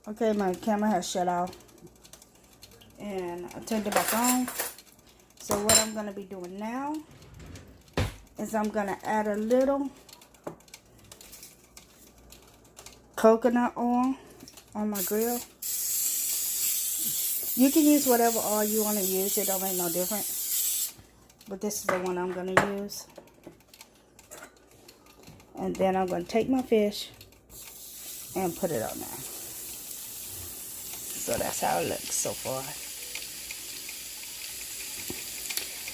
Okay, my camera has shut off. And I turned it back on. So what I'm going to be doing now is I'm going to add a little coconut oil on my grill. You can use whatever oil you want to use. It don't make no difference. But this is the one I'm going to use. And then I'm going to take my fish and put it on there. So that's how it looks so far.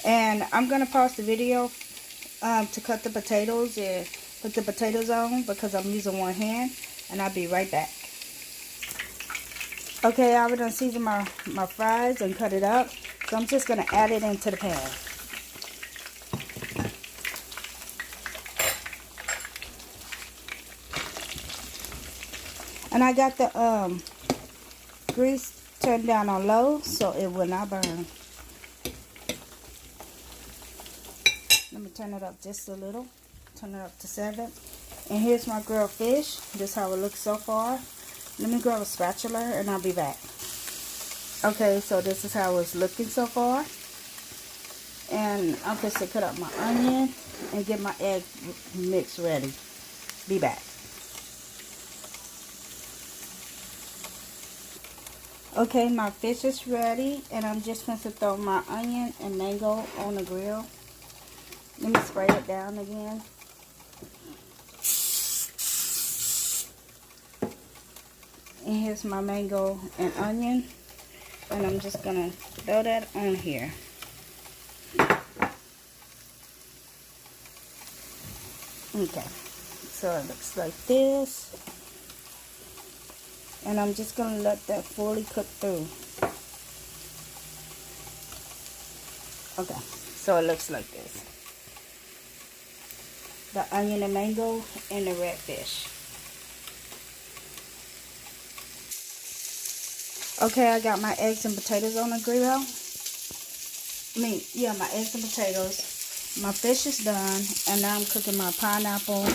And I'm going to pause the video to cut the potatoes and put the potatoes on because I'm using one hand. And I'll be right back. Okay, I already seasoned my fries and cut it up. So I'm just going to add it into the pan. And I got the grease turned down on low so it will not burn. Let me turn it up just a little. Turn it up to 7. And here's my grilled fish. This is how it looks so far. Let me grab a spatula and I'll be back. Okay, so this is how it's looking so far. And I'm just going to cut up my onion and get my egg mix ready. Be back. Okay, my fish is ready, and I'm just going to throw my onion and mango on the grill. Let me spray it down again. And here's my mango and onion, and I'm just going to throw that on here. Okay, so it looks like this. And I'm just going to let that fully cook through. Okay, so it looks like this. The onion and mango and the red fish. Okay, I got my eggs and potatoes on the grill. My eggs and potatoes. My fish is done. And now I'm cooking my pineapple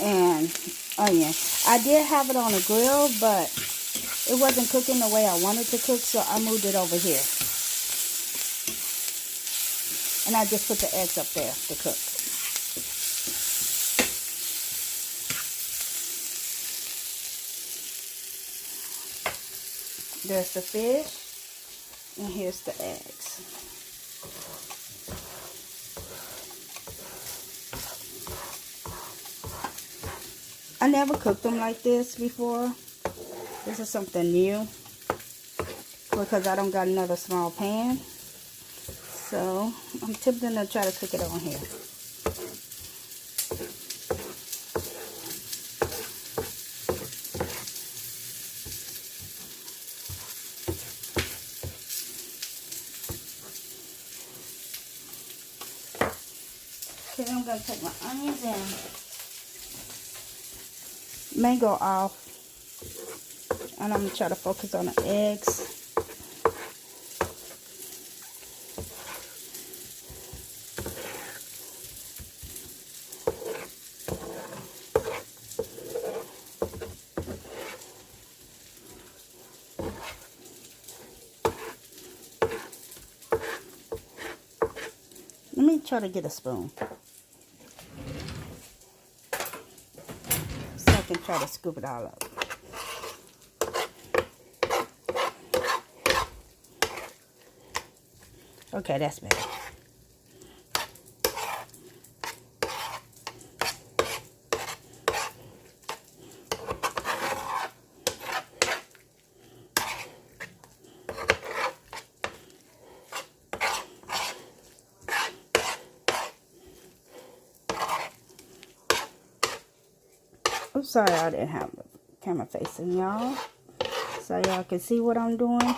and onion. I did have it on a grill, but it wasn't cooking the way I wanted to cook, so I moved it over here. And I just put the eggs up there to cook. There's the fish, and here's the eggs. I never cooked them like this before. This is something new because I don't got another small pan. So I'm tempted to try to cook it on here. Okay, I'm going to take my onions and mango off, and I'm going to try to focus on the eggs. Let me try to get a spoon so I can try to scoop it all up. Okay, that's better. Oops, sorry I didn't have the camera facing y'all, so y'all can see what I'm doing.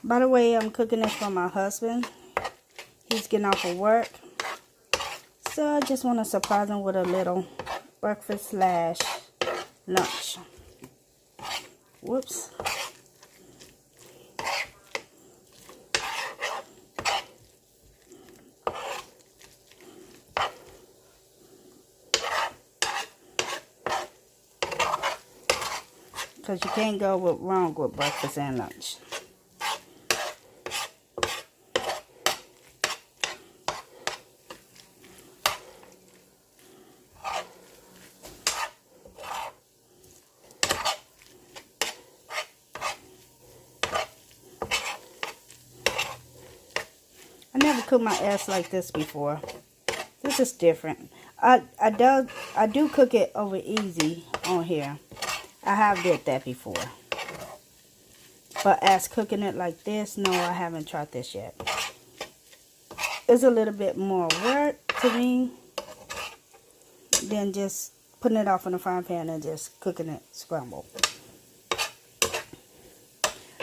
By the way, I'm cooking this for my husband. He's getting off of work, so I just want to surprise him with a little breakfast slash lunch. Whoops. because you can't go wrong with breakfast and lunch. I never cooked my eggs like this before. This is different. I do cook it over easy on here. I have did that before. But as cooking it like this, no, I haven't tried this yet. It's a little bit more work to me than just putting it off in a frying pan and just cooking it scrambled.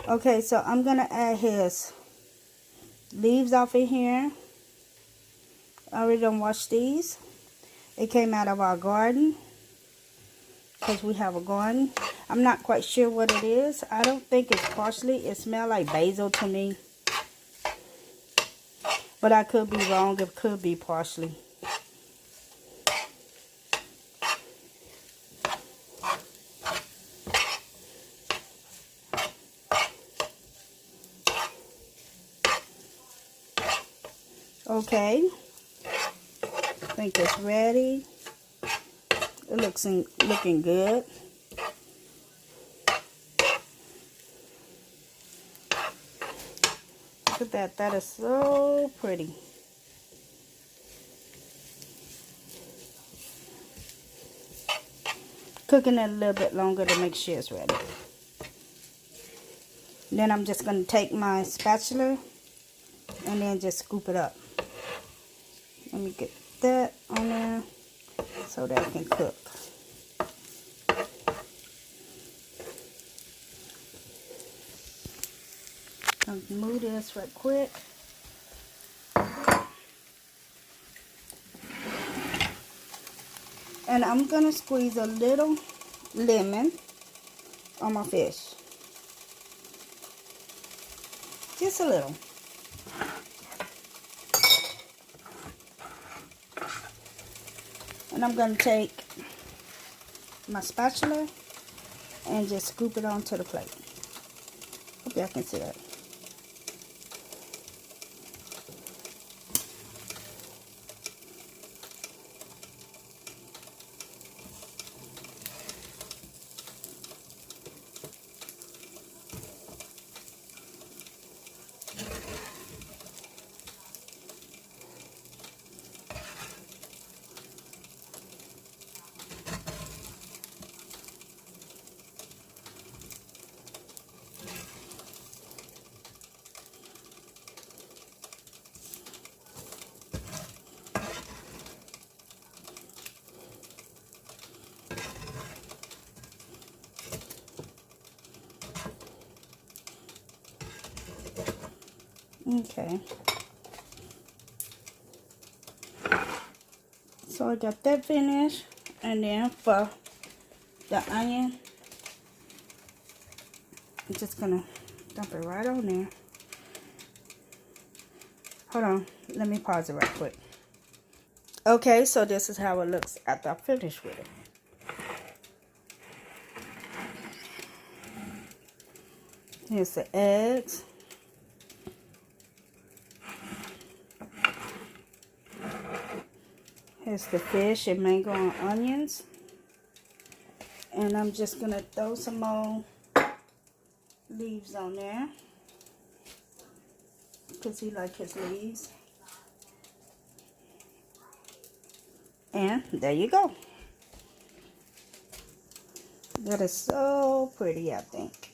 Okay, so I'm going to add his leaves off in here. I already done washed these. It came out of our garden because we have a garden. I'm not quite sure what it is. I don't think it's parsley. It smells like basil to me. But I could be wrong. It could be parsley. Okay. I think it's ready. It looking good. Look at that. That is so pretty. Cooking it a little bit longer to make sure it's ready. Then I'm just going to take my spatula and then just scoop it up. Let me get that on there so that it can cook. I'll move this right quick. And I'm going to squeeze a little lemon on my fish. Just a little. And I'm going to take my spatula and just scoop it onto the plate. Hope y'all can see that. Okay. So I got that finished. And then for the onion, I'm just going to dump it right on there. Hold on. Let me pause it right quick. Okay, so this is how it looks after I finish with it. Here's the eggs. Here's the fish and mango and onions. And I'm just going to throw some more leaves on there. Because he likes his leaves. And there you go. That is so pretty, I think.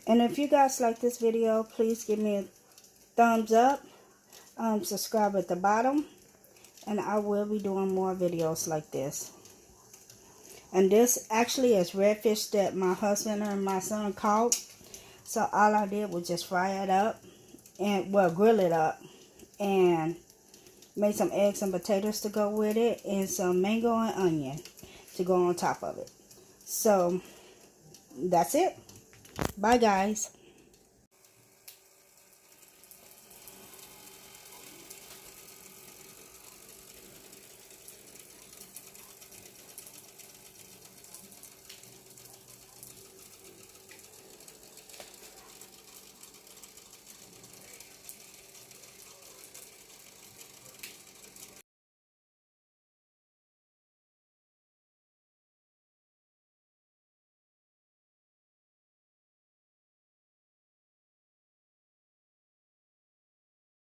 And if you guys like this video, please give me a thumbs up. Subscribe at the bottom. And I will be doing more videos like this. And this actually is redfish that my husband and my son caught. So all I did was just fry it up. And, well, grill it up. And made some eggs and potatoes to go with it. And some mango and onion to go on top of it. So, that's it. Bye, guys.